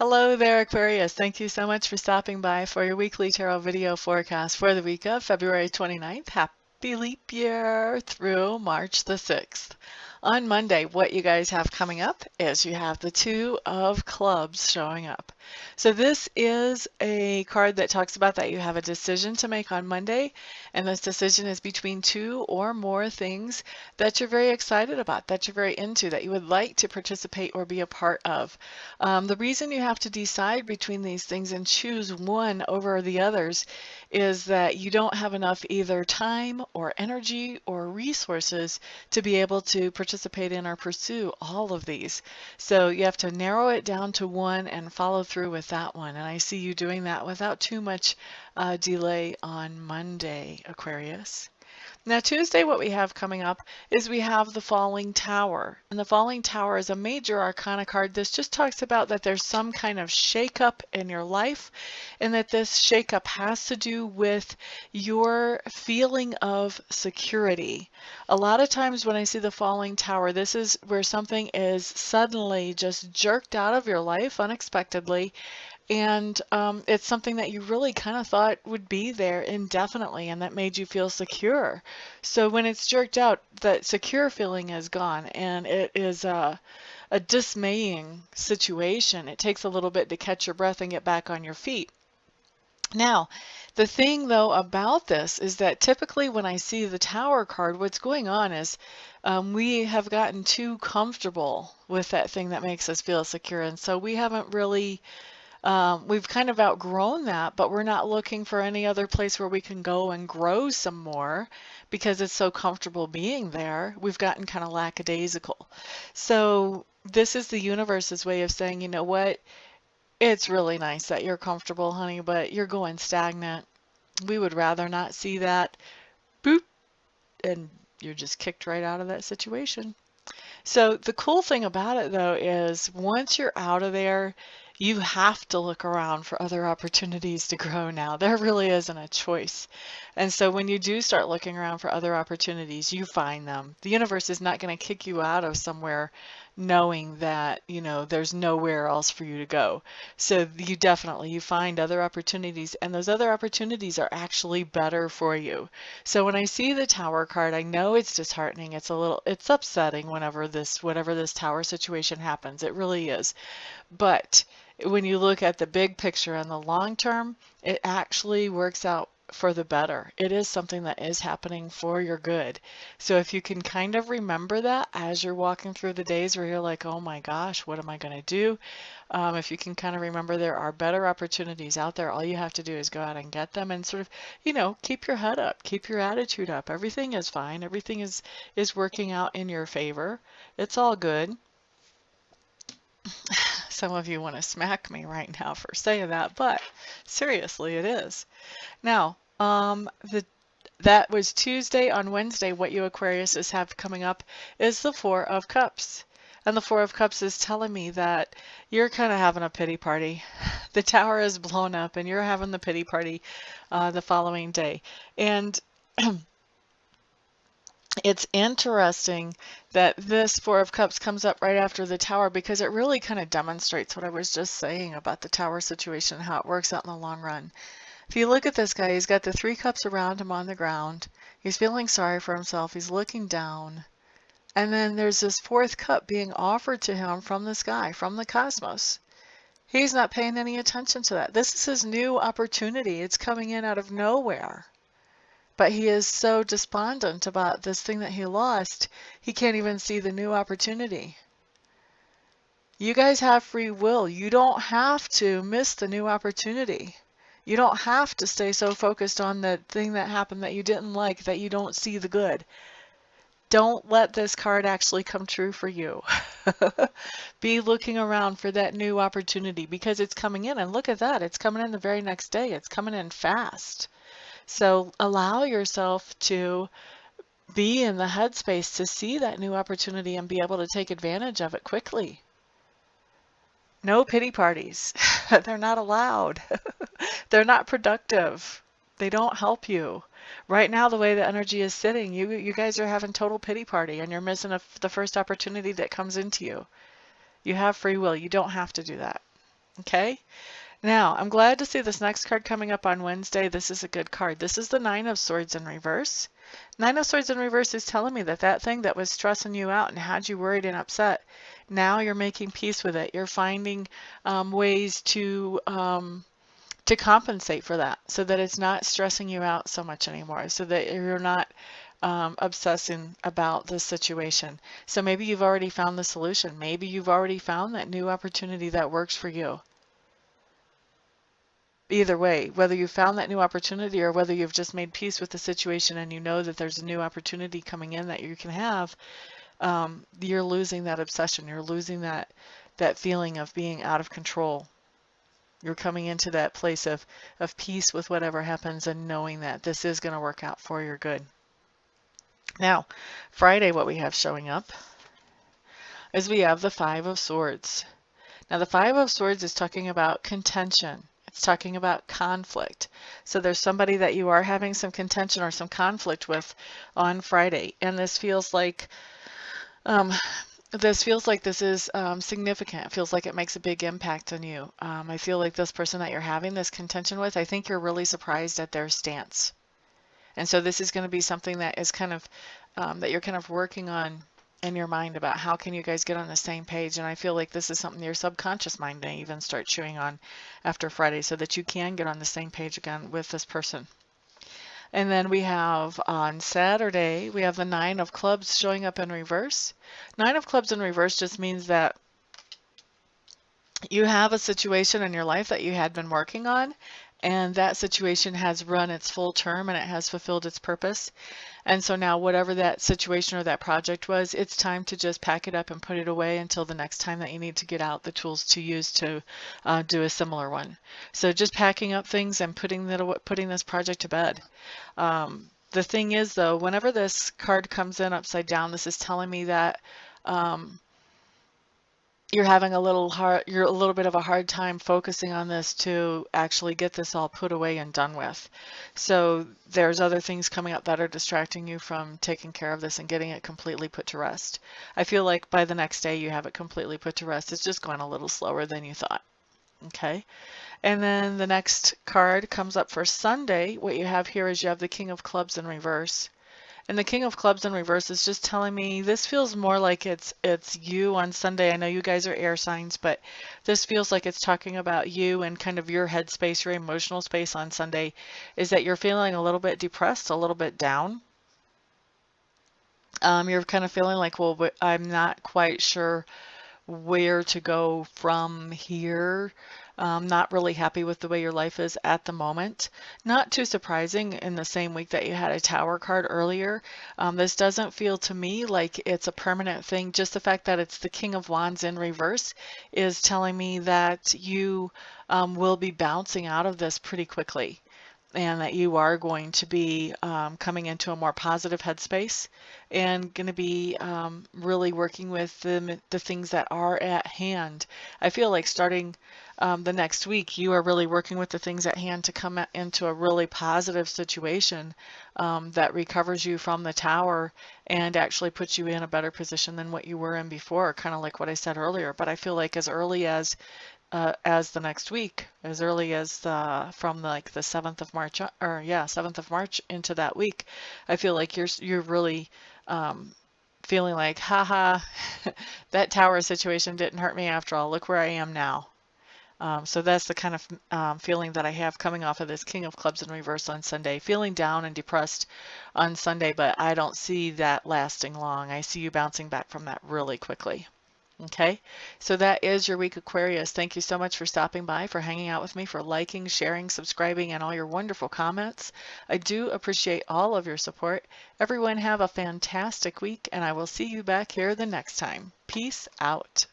Hello there, Aquarius. Thank you so much for stopping by for your weekly tarot video forecast for the week of February 29th. Happy leap year through March the 6th. On Monday, what you guys have coming up is you have the Two of Clubs showing up. So this is a card that talks about that you have a decision to make on Monday, and this decision is between two or more things that you're very excited about, that you're very into, that you would like to participate or be a part of. The reason you have to decide between these things and choose one over the others is that you don't have enough either time or energy or resources to be able to participate in or pursue all of these. So you have to narrow it down to one and follow through with that one. And I see you doing that without too much delay on Monday, Aquarius. Now, Tuesday, what we have coming up is we have the Falling Tower. And the Falling Tower is a major arcana card. This just talks about that there's some kind of shakeup in your life, and that this shakeup has to do with your feeling of security. A lot of times when I see the Falling Tower, this is where something is suddenly just jerked out of your life unexpectedly. And it's something that you really kind of thought would be there indefinitely and that made you feel secure. So when it's jerked out, that secure feeling is gone, and it is a dismaying situation. It takes a little bit to catch your breath and get back on your feet. Now, the thing though about this is that typically when I see the Tower card, what's going on is we have gotten too comfortable with that thing that makes us feel secure. And so we haven't really we've kind of outgrown that, but we're not looking for any other place where we can go and grow some more because it's so comfortable being there. We've gotten kind of lackadaisical. So this is the universe's way of saying, you know what? It's really nice that you're comfortable, honey, but you're going stagnant. We would rather not see that. Boop. And you're just kicked right out of that situation. So the cool thing about it though is once you're out of there, you have to look around for other opportunities to grow now. There really isn't a choice. And so when you do start looking around for other opportunities, you find them. The universe is not going to kick you out of somewhere knowing that, you know, there's nowhere else for you to go. So you find other opportunities, and those other opportunities are actually better for you. So when I see the Tower card, I know it's disheartening. It's upsetting whatever this Tower situation happens. It really is. But when you look at the big picture and the long term, it actually works out for the better. It is something that is happening for your good. So if you can kind of remember that as you're walking through the days where you're like, oh my gosh, what am I going to do? If you can kind of remember there are better opportunities out there, all you have to do is go out and get them and sort of, you know, keep your head up, keep your attitude up. Everything is fine. Everything is working out in your favor. It's all good. Some of you want to smack me right now for saying that, but seriously, it is. Now, that was Tuesday. On Wednesday, what you Aquariuses have coming up is the Four of Cups. And the Four of Cups is telling me that you're kind of having a pity party. The Tower is blown up and you're having the pity party the following day. And it's interesting that this Four of Cups comes up right after the Tower because it really kind of demonstrates what I was just saying about the Tower situation and how it works out in the long run. If you look at this guy, he's got the Three Cups around him on the ground. He's feeling sorry for himself. He's looking down. And then there's this fourth cup being offered to him from the sky, from the cosmos. He's not paying any attention to that. This is his new opportunity. It's coming in out of nowhere. But he is so despondent about this thing that he lost, he can't even see the new opportunity. You guys have free will. You don't have to miss the new opportunity. You don't have to stay so focused on the thing that happened that you didn't like that you don't see the good. Don't let this card actually come true for you. Be looking around for that new opportunity because it's coming in. And look at that. It's coming in the very next day. It's coming in fast. So allow yourself to be in the headspace to see that new opportunity and be able to take advantage of it quickly. No pity parties. They're not allowed. They're not productive. They don't help you. Right now, the way the energy is sitting, you guys are having total pity party and you're missing the first opportunity that comes into you. You have free will. You don't have to do that. Okay? Now, I'm glad to see this next card coming up on Wednesday. This is a good card. This is the Nine of Swords in reverse. Nine of Swords in reverse is telling me that that thing that was stressing you out and had you worried and upset, now you're making peace with it. You're finding ways to compensate for that so that it's not stressing you out so much anymore, so that you're not obsessing about this situation. So maybe you've already found the solution. Maybe you've already found that new opportunity that works for you. Either way, whether you found that new opportunity or whether you've just made peace with the situation and you know that there's a new opportunity coming in that you can have, you're losing that obsession. You're losing that feeling of being out of control. You're coming into that place of peace with whatever happens and knowing that this is going to work out for your good. Now, Friday, what we have showing up is we have the Five of Swords. Now, the Five of Swords is talking about contention. It's talking about conflict. So there's somebody that you are having some contention or some conflict with on Friday. And this feels like this is significant. It feels like it makes a big impact on you. I feel like this person that you're having this contention with, I think you're really surprised at their stance. And so this is going to be something that is kind of, that you're kind of working on in your mind about how can you guys get on the same page. And I feel like this is something your subconscious mind may even start chewing on after Friday so that you can get on the same page again with this person. And then we have on Saturday, we have the Nine of Clubs showing up in reverse. Nine of Clubs in reverse just means that you have a situation in your life that you had been working on, and that situation has run its full term and it has fulfilled its purpose. And so now whatever that situation or that project was, it's time to just pack it up and put it away until the next time that you need to get out the tools to use to do a similar one. So just packing up things and putting this project to bed. The thing is though, whenever this card comes in upside down, this is telling me that you're having a little bit of a hard time focusing on this to actually get this all put away and done with. So there's other things coming up that are distracting you from taking care of this and getting it completely put to rest. I feel like by the next day you have it completely put to rest. It's just going a little slower than you thought. Okay. And then the next card comes up for Sunday. What you have here is you have the King of Clubs in reverse. And the King of Clubs in reverse is just telling me this feels more like it's you on Sunday. I know you guys are air signs, but this feels like it's talking about you and kind of your headspace, your emotional space on Sunday, is that you're feeling a little bit depressed, a little bit down. You're kind of feeling like, well, I'm not quite sure where to go from here. Not really happy with the way your life is at the moment. Not too surprising in the same week that you had a Tower card earlier. This doesn't feel to me like it's a permanent thing. Just the fact that it's the King of Wands in reverse is telling me that you will be bouncing out of this pretty quickly, and that you are going to be coming into a more positive headspace and going to be really working with the things that are at hand. I feel like starting the next week, you are really working with the things at hand to come into a really positive situation that recovers you from the Tower and actually puts you in a better position than what you were in before, kind of like what I said earlier. But I feel like as early as the next week, as early as from like the 7th of March, or yeah, 7th of March into that week, I feel like you're really feeling like, haha, that Tower situation didn't hurt me after all. Look where I am now. So that's the kind of feeling that I have coming off of this King of Clubs in reverse on Sunday. Feeling down and depressed on Sunday, but I don't see that lasting long. I see you bouncing back from that really quickly. Okay, so that is your week, Aquarius. Thank you so much for stopping by, for hanging out with me, for liking, sharing, subscribing, and all your wonderful comments. I do appreciate all of your support. Everyone have a fantastic week, and I will see you back here the next time. Peace out.